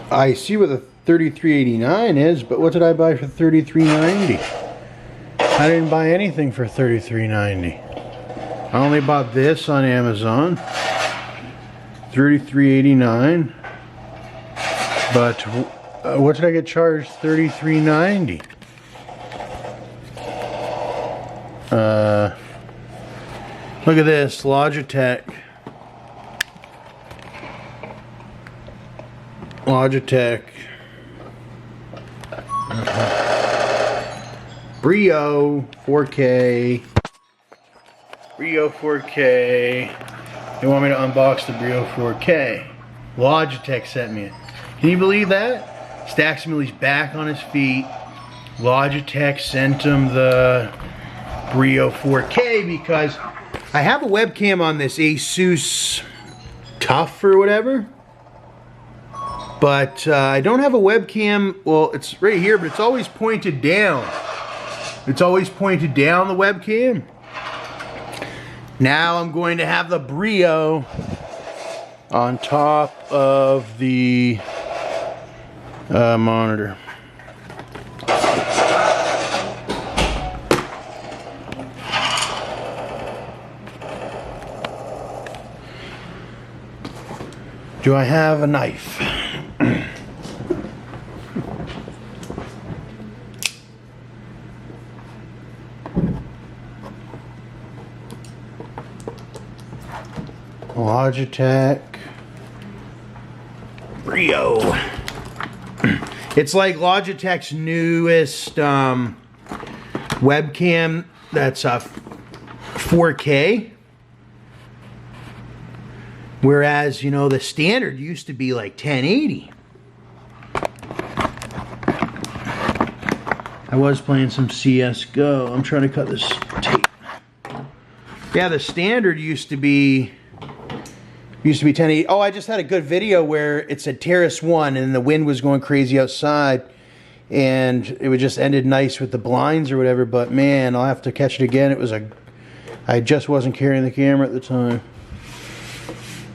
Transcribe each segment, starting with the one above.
I see what the $33.89 is, but what did I buy for $33.90? I didn't buy anything for $33.90. I only bought this on Amazon, $33.89. But what did I get charged? $33.90. Look at this, Logitech. Brio 4K. Brio 4K. They want me to unbox the Brio 4K. Logitech sent me it. Can you believe that? StacksAMilli's back on his feet. Logitech sent him the Brio 4K because I have a webcam on this Asus Tough or whatever. But I don't have a webcam, well, it's right here, but it's always pointed down. It's always pointed down, the webcam. Now I'm going to have the Brio on top of the monitor. Do I have a knife? Logitech Brio. It's like Logitech's newest webcam that's 4K. Whereas, you know, the standard used to be like 1080. I was playing some CSGO. I'm trying to cut this tape. Yeah, the standard used to be 1080. Oh, I just had a good video where it said Terrace 1 and the wind was going crazy outside. And it would just ended nice with the blinds or whatever. But man, I'll have to catch it again. I just wasn't carrying the camera at the time.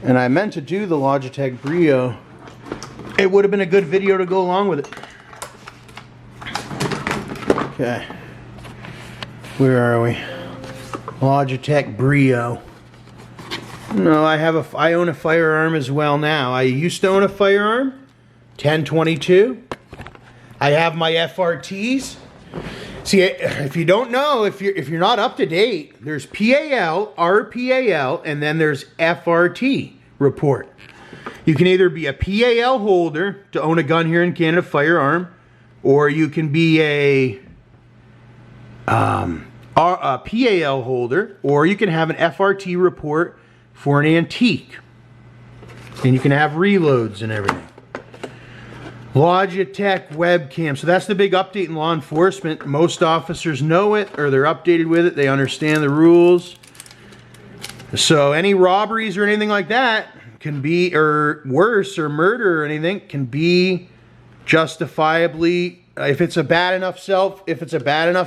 And I meant to do the Logitech Brio. It would have been a good video to go along with it. Okay. Where are we? Logitech Brio. No, I own a firearm as well now. I used to own a firearm, 1022. I have my FRTs. See, if you don't know, if you're not up to date, there's PAL, RPAL, and then there's FRT report. You can either be a PAL holder to own a gun here in Canada, firearm, or you can be a PAL holder, or you can have an FRT report for an antique. And you can have reloads and everything. Logitech webcam. So that's the big update in law enforcement. Most officers know it, or they're updated with it. They understand the rules. So any robberies or anything like that can be, or worse, or murder or anything, can be justifiably, if it's a bad enough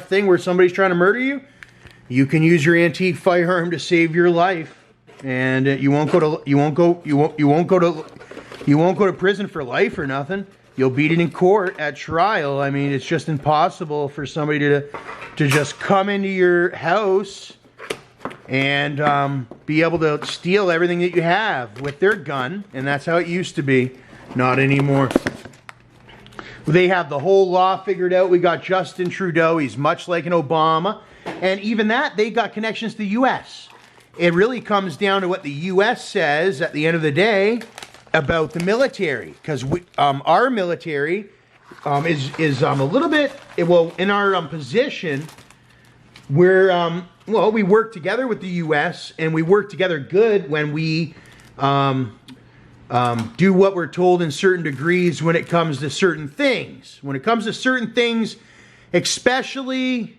thing where somebody's trying to murder you, you can use your antique firearm to save your life, and you won't go to prison for life or nothing. You'll beat it in court at trial. I mean, it's just impossible for somebody to just come into your house and be able to steal everything that you have with their gun. And that's how it used to be. Not anymore. They have the whole law figured out. We got Justin Trudeau. He's much like an Obama. And even that, they got connections to the U.S. It really comes down to what the U.S. says at the end of the day about the military, because our military is a little bit, well, in our position, we're well, we work together with the U.S. and we work together good when we do what we're told in certain degrees when it comes to certain things. When it comes to certain things, especially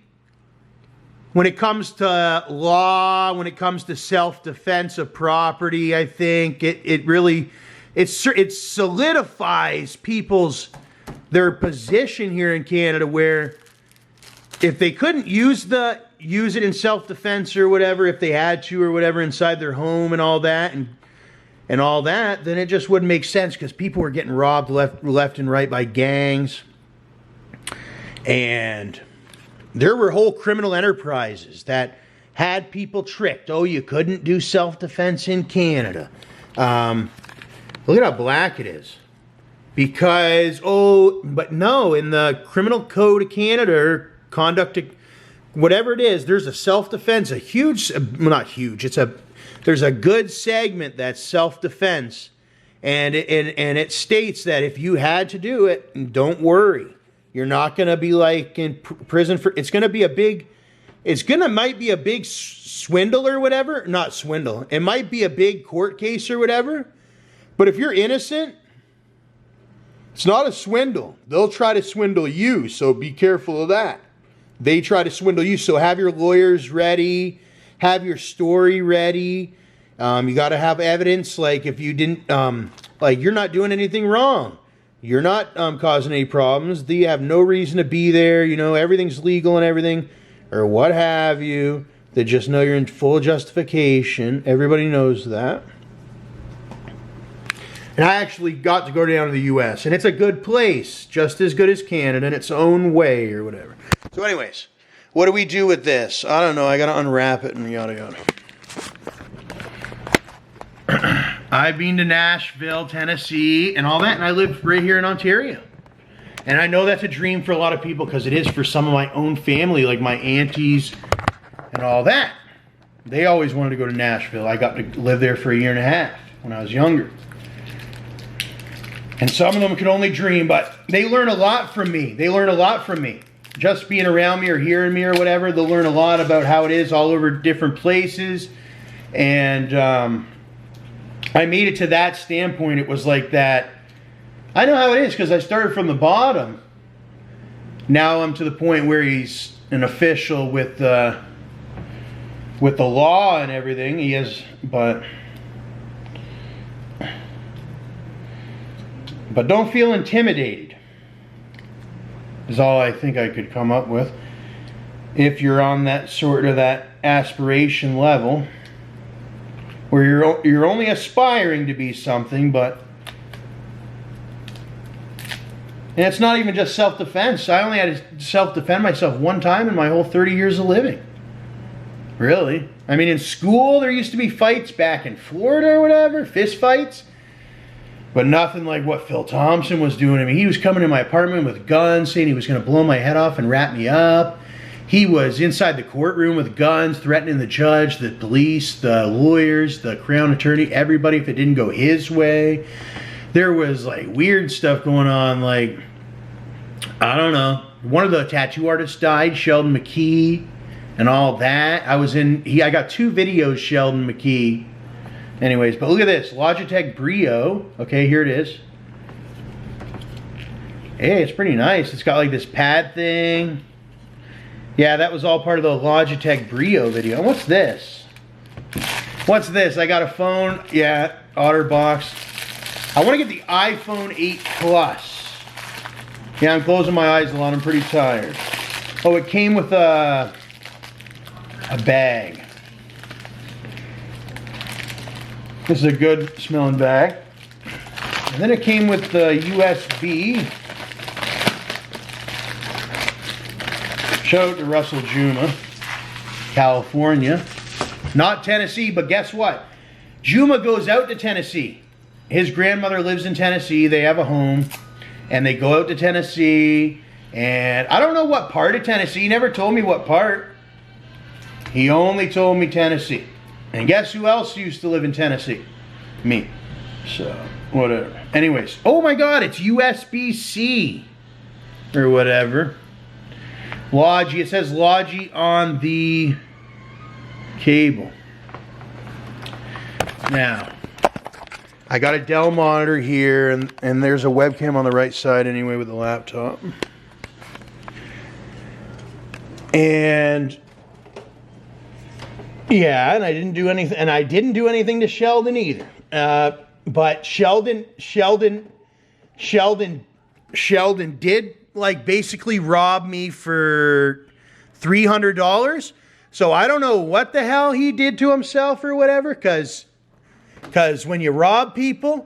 when it comes to law, when it comes to self-defense of property, I think it solidifies their position here in Canada, where if they couldn't use it in self-defense or whatever, if they had to or whatever inside their home and all that, and all that, then it just wouldn't make sense because people were getting robbed left and right by gangs. And there were whole criminal enterprises that had people tricked. Oh, you couldn't do self-defense in Canada. Look at how black it is. Because, oh, but no, in the Criminal Code of Canada, or conduct, whatever it is, there's a self-defense, a huge, well, not huge, there's a good segment that's self-defense. And it states that if you had to do it, don't worry. You're not going to be like in prison for, it's going to be a big, might be a big swindle or whatever. Not swindle. It might be a big court case or whatever. But if you're innocent, it's not a swindle. They'll try to swindle you, so be careful of that. They try to swindle you, so have your lawyers ready. Have your story ready. You got to have evidence, like if you didn't, like you're not doing anything wrong. You're not causing any problems. You have no reason to be there. You know, everything's legal and everything, or what have you. They just know you're in full justification. Everybody knows that. And I actually got to go down to the U.S., and it's a good place, just as good as Canada in its own way or whatever. So anyways, what do we do with this? I don't know. I got to unwrap it and yada yada. I've been to Nashville, Tennessee, and all that, and I live right here in Ontario. And I know that's a dream for a lot of people because it is for some of my own family, like my aunties and all that. They always wanted to go to Nashville. I got to live there for 1.5 years when I was younger. And some of them could only dream, but they learn a lot from me. They learn a lot from me. Just being around me or hearing me or whatever, they'll learn a lot about how it is all over different places. And I made it to that standpoint. It was like that. I know how it is because I started from the bottom. Now I'm to the point where he's an official with the law and everything. He is, but don't feel intimidated is all I think I could come up with. If you're on that sort of that aspiration level where you're only aspiring to be something, but and it's not even just self-defense. I only had to self-defend myself one time in my whole 30 years of living. Really? I mean, in school there used to be fights back in Florida or whatever, fist fights. But nothing like what Phil Thompson was doing to me. He was coming to my apartment with guns, saying he was going to blow my head off and wrap me up. He was inside the courtroom with guns, threatening the judge, the police, the lawyers, the crown attorney, everybody if it didn't go his way. There was like weird stuff going on, like, I don't know. One of the tattoo artists died, Sheldon McKee, and all that. I got 2 videos, Sheldon McKee. Anyways, but look at this, Logitech Brio. Okay, here it is. Hey, it's pretty nice. It's got like this pad thing. Yeah, that was all part of the Logitech Brio video. And what's this? What's this? I got a phone. Yeah, OtterBox. I want to get the iPhone 8 Plus. Yeah, I'm closing my eyes a lot. I'm pretty tired. Oh, it came with a bag. This is a good smelling bag. And then it came with the USB. Shout out to Russell Juma, California. Not Tennessee, but guess what? Juma goes out to Tennessee. His grandmother lives in Tennessee. They have a home. And they go out to Tennessee. And I don't know what part of Tennessee. He never told me what part. He only told me Tennessee. And guess who else used to live in Tennessee? Me. So, whatever. Anyways. Oh my God, it's USB-C. Or whatever. Logi. It says Logi on the cable. Now, I got a Dell monitor here, and there's a webcam on the right side anyway with the laptop. And yeah, and I didn't do anything to Sheldon either. But Sheldon did like basically rob me for $300. So I don't know what the hell he did to himself or whatever, because Because when you rob people,